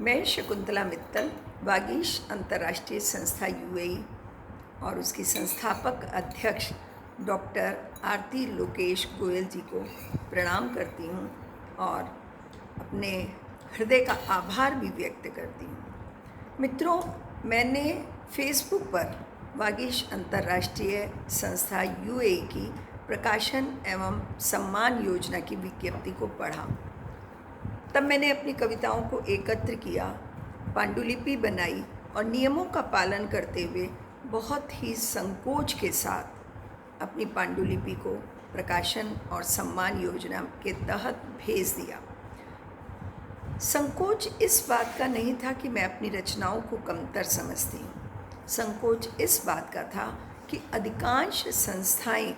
मैं शकुंतला मित्तल वागीश अंतर्राष्ट्रीय संस्था यूएई और उसकी संस्थापक अध्यक्ष डॉक्टर आरती लोकेश गोयल जी को प्रणाम करती हूँ और अपने हृदय का आभार भी व्यक्त करती हूँ। मित्रों, मैंने फेसबुक पर वागीश अंतर्राष्ट्रीय संस्था यूएई की प्रकाशन एवं सम्मान योजना की विज्ञप्ति को पढ़ा। तब मैंने अपनी कविताओं को एकत्र किया, पांडुलिपि बनाई और नियमों का पालन करते हुए बहुत ही संकोच के साथ अपनी पांडुलिपि को प्रकाशन और सम्मान योजना के तहत भेज दिया। संकोच इस बात का नहीं था कि मैं अपनी रचनाओं को कमतर समझती हूँ। संकोच इस बात का था कि अधिकांश संस्थाएं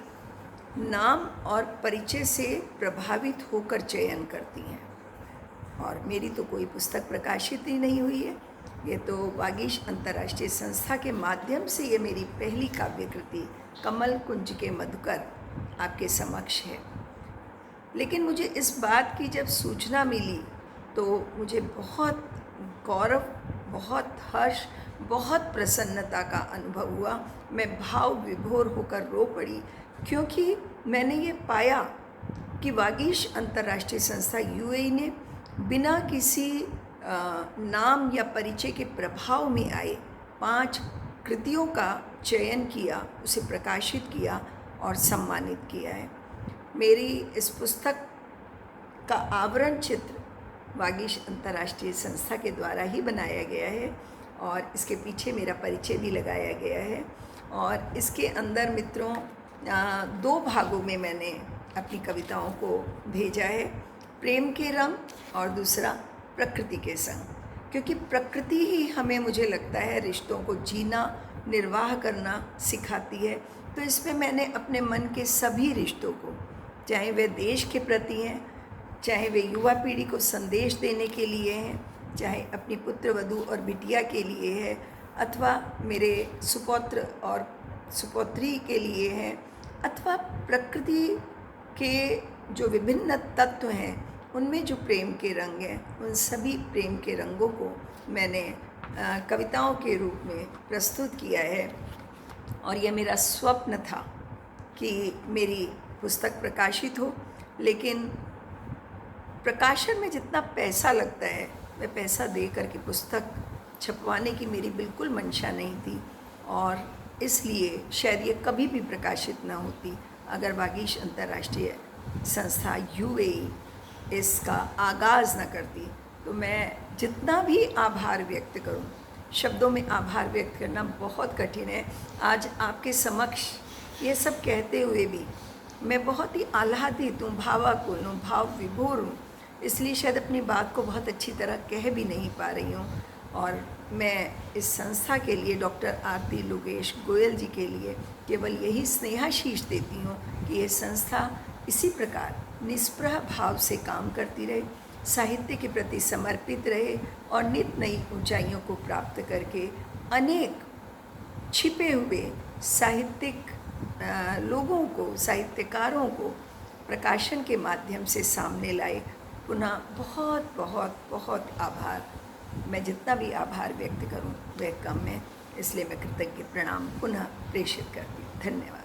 नाम और परिचय से प्रभावित होकर चयन करती हैं और मेरी तो कोई पुस्तक प्रकाशित ही नहीं हुई है। ये तो वागीश अंतर्राष्ट्रीय संस्था के माध्यम से ये मेरी पहली काव्य कृति कमल कुंज के मधुकर आपके समक्ष है। लेकिन मुझे इस बात की जब सूचना मिली तो मुझे बहुत गौरव, बहुत हर्ष, बहुत प्रसन्नता का अनुभव हुआ। मैं भाव विभोर होकर रो पड़ी, क्योंकि मैंने ये पाया कि वागीश अंतर्राष्ट्रीय संस्था यूएई ने बिना किसी नाम या परिचय के प्रभाव में आए 5 कृतियों का चयन किया, उसे प्रकाशित किया और सम्मानित किया है। मेरी इस पुस्तक का आवरण चित्र वागीश अंतर्राष्ट्रीय संस्था के द्वारा ही बनाया गया है और इसके पीछे मेरा परिचय भी लगाया गया है। और इसके अंदर मित्रों 2 भागों में मैंने अपनी कविताओं को भेजा है, प्रेम के रंग और दूसरा प्रकृति के संग, क्योंकि प्रकृति ही हमें, मुझे लगता है, रिश्तों को जीना, निर्वाह करना सिखाती है। तो इसमें मैंने अपने मन के सभी रिश्तों को, चाहे वे देश के प्रति हैं, चाहे वे युवा पीढ़ी को संदेश देने के लिए हैं, चाहे अपनी पुत्र वधू और बिटिया के लिए है, अथवा मेरे सुपौत्र और सुपौत्री के लिए है, अथवा प्रकृति के जो विभिन्न तत्व हैं उनमें जो प्रेम के रंग हैं, उन सभी प्रेम के रंगों को मैंने कविताओं के रूप में प्रस्तुत किया है। और यह मेरा स्वप्न था कि मेरी पुस्तक प्रकाशित हो, लेकिन प्रकाशन में जितना पैसा लगता है वह पैसा दे करके पुस्तक छपवाने की मेरी बिल्कुल मंशा नहीं थी और इसलिए शायद ये कभी भी प्रकाशित ना होती अगर वागीश अंतर्राष्ट्रीय संस्था यूएई इसका आगाज़ न करती। तो मैं जितना भी आभार व्यक्त करूं, शब्दों में आभार व्यक्त करना बहुत कठिन है। आज आपके समक्ष ये सब कहते हुए भी मैं बहुत ही आह्लादित हूँ, भावाकुल हूँ, भाव विभोर हूँ, इसलिए शायद अपनी बात को बहुत अच्छी तरह कह भी नहीं पा रही हूँ। और मैं इस संस्था के लिए, डॉक्टर आरती लोकेश गोयल जी के लिए केवल यही स्नेहाशीष देती हूँ कि ये संस्था इसी प्रकार निष्प्रह भाव से काम करती रहे, साहित्य के प्रति समर्पित रहे और नित नई ऊंचाइयों को प्राप्त करके अनेक छिपे हुए साहित्यिक लोगों को, साहित्यकारों को प्रकाशन के माध्यम से सामने लाए। पुनः बहुत बहुत बहुत आभार। मैं जितना भी आभार व्यक्त करूं वह कम है, इसलिए मैं कृतज्ञ प्रणाम पुनः प्रेषित करती हूँ। धन्यवाद।